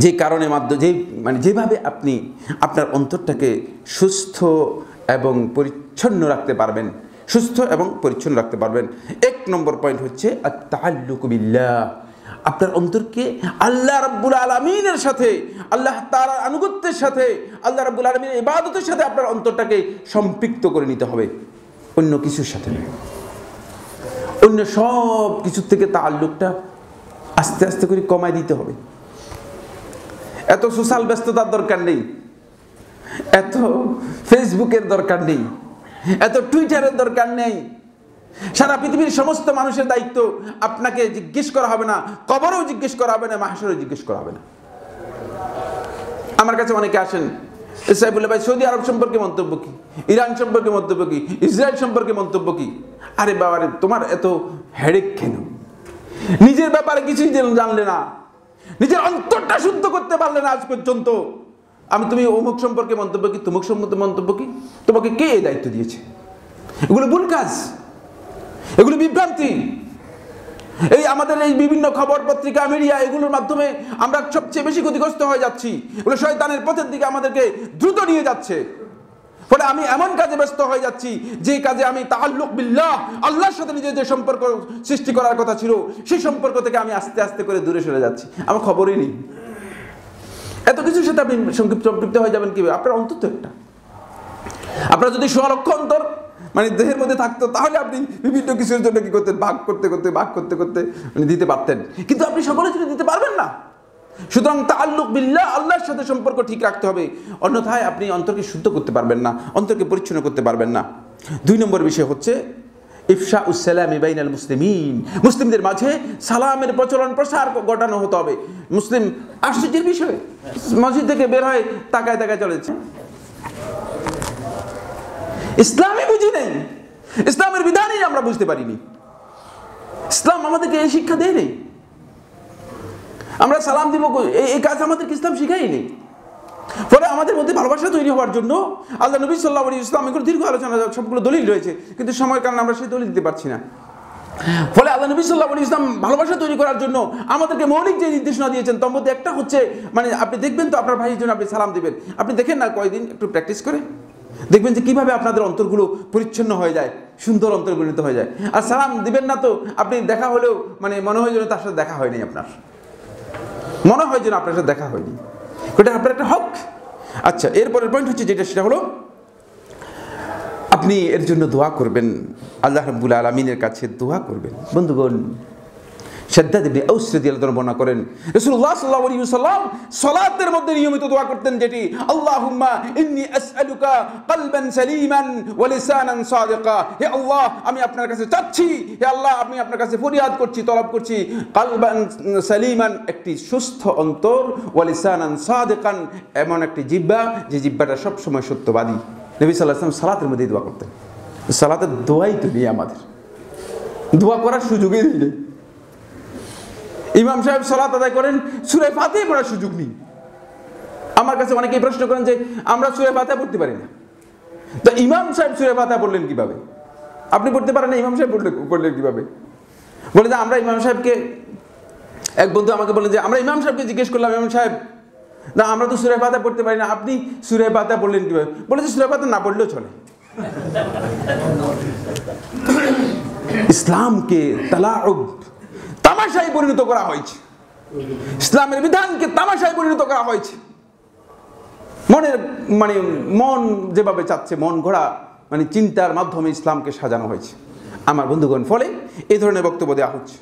যে কারণে মাধ্যমে যেভাবে আপনি আপনার অন্তরটাকে সুস্থ এবং পরিচ্ছন্ন রাখতে পারবেন, সুস্থ এবং পরিচ্ছন্ন রাখতে পারবেন। 1 নম্বর পয়েন্ট হচ্ছে আত-তাআল্লুকু বিল্লাহ। আপনার অন্তরকে আল্লাহ রাব্বুল আলামিনের সাথে, আল্লাহ তাআলার আনুগত্যের সাথে, আল্লাহ রাব্বুল আলামিনের ইবাদতের সাথে আপনার অন্তরটাকে সম্পৃক্ত করে নিতে হবে, অন্য কিছুর সাথে নয়। অন্য সব কিছুর থেকে তাআল্লুকটা আস্তে আস্তে করে কমায় দিতে হবে। এত সোশ্যাল ব্যস্ততার দরকার নেই, এত ফেসবুকের দরকার নেই, এত টুইটারের দরকার নেই। সারা পৃথিবীর সমস্ত মানুষের দায়িত্ব আপনাকে জিজ্ঞেস করা হবে না, কবরেও জিজ্ঞেস করা হবে না, মাহশরেও জিজ্ঞেস করা হবে না। আমার কাছে অনেকে আসেন, সাহেবুল্লাহ ভাই সৌদি আরব সম্পর্কে মন্তব্য কি, ইরান সম্পর্কে মন্তব্য কি, ইসরায়েল সম্পর্কে মন্তব্য কি? আরে বাবা রে, তোমার এত হেডেক কেন? নিজের ব্যাপারে কিছুই জানলে না, নিজের অন্তরটা শুদ্ধ করতে পারলে না আজ পর্যন্ত। তুমি অমুক সম্পর্কে মন্তব্য কি, তমুক সম্পর্কে মন্তব্য কি? তোমাকে কে এই দায়িত্ব দিয়েছে? এগুলো ভুল কাজ, এগুলো বিভ্রান্তি। এই আমাদের এই বিভিন্ন খবর পত্রিকা, মিডিয়া, এগুলোর মাধ্যমে আমরা সবচেয়ে বেশি ক্ষতিগ্রস্ত হয়ে যাচ্ছি। এগুলো শয়তানের পথের দিকে আমাদেরকে দ্রুত নিয়ে যাচ্ছে। ফলে আমি এমন কাজে ব্যস্ত হয়ে যাচ্ছি যে কাজে আমি তাআল্লুক বিল্লাহ, আল্লাহর সাথে নিজের যে সম্পর্ক সৃষ্টি করার কথা ছিল, সেই সম্পর্ক থেকে আমি আস্তে আস্তে করে দূরে সরে যাচ্ছি। আমার খবরই নেই। এত কিছুর সাথে আপনি সম্পৃক্ত হয়ে যাবেন কিভাবে? আপনার অন্তর তো একটা। আপনার যদি 100 লক্ষ অন্তর দেহের মধ্যে থাকতো, তাহলে আপনি বিভিন্ন কিছুর জন্য কি করতেন? ভাগ করতে করতে দিতে পারতেন, কিন্তু আপনি সকলের জন্য দিতে পারবেন না। সুতরাং তাআল্লুক বিল্লাহ, আল্লাহর সাথে সম্পর্ক ঠিক রাখতে হবে, অন্যথায় আপনি অন্তরকে শুদ্ধ করতে পারবেন না, অন্তরকে পরিচ্ছন্ন করতে পারবেন না। 2 নম্বর বিষয় হচ্ছে ইফশাউস সালামি বাইনাল মুসলিমিন। মুসলিমদের মাঝে সালামের প্রচলন প্রসার ঘটানো হতে হবে। মুসলিম আশ্চর্যের বিষয়, মসজিদ থেকে বের হয় তাকায় চলেছে। ইসলামই বুঝি নেই, ইসলামের বিধানই আমরা বুঝতে পারিনি। ইসলাম আমাদেরকে এই শিক্ষা দেয় নেই। আমরা সালাম দিব, এই কাজ আমাদেরকে ইসলাম শিখাই নেই। ফলে আমাদের মধ্যে ভালোবাসা তৈরি হওয়ার জন্য আল্লাহ নবী সাল্লাল্লাহু আলাইহি ওয়াসাল্লাম, এগুলো দীর্ঘ আলোচনা, সবগুলো দলিল রয়েছে, কিন্তু সময়ের কারণে আমরা সেই দলিল দিতে পারছি না। ফলে আল্লাহ নবী সাল্লাল্লাহু আলাইহি ওয়াসাল্লাম ভালোবাসা তৈরি করার জন্য আমাদেরকে মৌলিক যে নির্দেশনা দিয়েছেন, তার মধ্যে একটা হচ্ছে আপনি দেখবেন তো আপনার ভাইয়ের জন্য আপনি সালাম দিবেন। আপনি দেখেন না, কয়েকদিন একটু প্র্যাকটিস করে দেখবেন যে কিভাবে আপনাদের অন্তরগুলো পরিচ্ছন্ন হয়ে যায়, সুন্দর অন্তর পরিণত হয়ে যায়। আর সালাম দিবেন না তো আপনি দেখা হলেও মনে হয় যেন তার সাথে দেখা হয়নি, আপনার মনে হয় যেন আপনার সাথে দেখা হয়নি। ওটা আপনার একটা হক। আচ্ছা, এরপরের পয়েন্ট হচ্ছে যেটা, সেটা হলো আপনি এর জন্য দোয়া করবেন, আল্লাহ রাব্বুল আলামিনের কাছে দোয়া করবেন। বন্ধুগণ, শাদ্দাদ ইবনে আউস রাদিয়াল্লাহু আনহু বর্ণনা করেন, রাসূলুল্লাহ সাল্লাল্লাহু আলাইহি ওয়াসাল্লাম সালাতের মধ্যে নিয়মিত দোয়া করতেন, যেটি আল্লাহুম্মা ইন্নী আসআলুকা কলবান সালিমান ওয়া লিসানান সাদিকা। হে আল্লাহ, আমি আপনার কাছে চাচ্ছি, হে আল্লাহ, আমি আপনার কাছে ফরিয়াদ করছি, তলব করছি, কলবান সালিমান, একটি সুস্থ অন্তর, ওয়া লিসানান সাদিকান, এমন একটি জিহ্বা যে জিহ্বাটা সব সময় সত্যবাদী। নবী সাল্লাল্লাহু আলাইহি ওয়াসাল্লাম সালাতের মধ্যে দোয়া করতেন। সালাতের দোয়াই তো নেই আমাদের, দোয়া করার সুযোগই নেই। ইমাম সাহেব সালাত আদায় করেন, সূরা ফাতিহা পড়ার সুযোগ নেই। আমার কাছে অনেকেই প্রশ্ন করেন যে আমরা সূরা ফাতিহা পড়তে পারি না, তো ইমাম সাহেব সূরা ফাতিহা পড়লেন কিভাবে? আপনি পড়তে পারেন না, ইমাম সাহেব পড়লেন কিভাবে? বলে যে আমরা ইমাম সাহেবকে, এক বন্ধু আমাকে বললেন যে আমরা ইমাম সাহেবকে জিজ্ঞেস করলাম, ইমাম সাহেব, না আমরা তো সূরা ফাতিহা পড়তে পারি না, আপনি সূরা ফাতিহা পড়লেন কিভাবে? বলে যে সূরা ফাতিহা না পড়লেও চলে। ইসলামকে তালাউব, তামাশায় পরিণত করা হয়েছে। ইসলামের বিধানকে তামাশায় পরিণত করা হয়েছে। মনের মন যেভাবে চাচ্ছে, মন গড়া চিন্তার মাধ্যমে ইসলামকে সাজানো হয়েছে আমার বন্ধুগণ। ফলে এই ধরনের বক্তব্য দেওয়া হচ্ছে।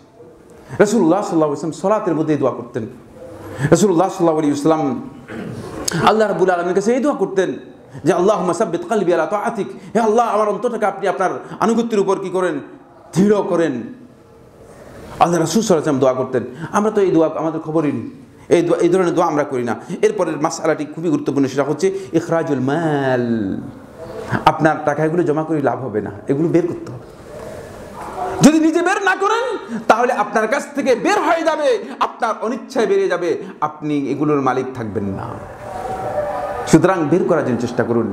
রাসূলুল্লাহ সাল্লাল্লাহু আলাইহি ওয়াসাল্লাম সালাতের মধ্যে দোয়া করতেন। রাসূলুল্লাহ সাল্লাল্লাহু আলাইহি ওয়াসাল্লাম আল্লাহ রাব্বুল আলামিনের কাছে এই দোয়া করতেন যে আল্লাহুম্মা সাব্বিত কলবি আলা তাআতিক। হে আল্লাহ, আমার অন্তরটাকে আপনি আপনার আনুগত্যের উপর কি করেন? দৃঢ় করেন। আল্লাহ রাসূল সাল্লাল্লাহু আলাইহি ওয়াসাল্লাম দোয়া করতেন। আমরা তো এই দোয়া, আমাদের খবরই নেই, এই ধরনের দোয়া আমরা করি না। এরপরের মাসআলাটি খুবই গুরুত্বপূর্ণ, সেটা হচ্ছে ইখরাজুল মাল। আপনার টাকাগুলো জমা করে লাভ হবে না, এগুলো বের করতে হবে। যদি নিজে বের না করেন তাহলে আপনার কাছ থেকে বের হয়ে যাবে, আপনার অনিচ্ছায় বেরিয়ে যাবে, আপনি এগুলোর মালিক থাকবেন না। সুতরাং বের করার জন্য চেষ্টা করুন।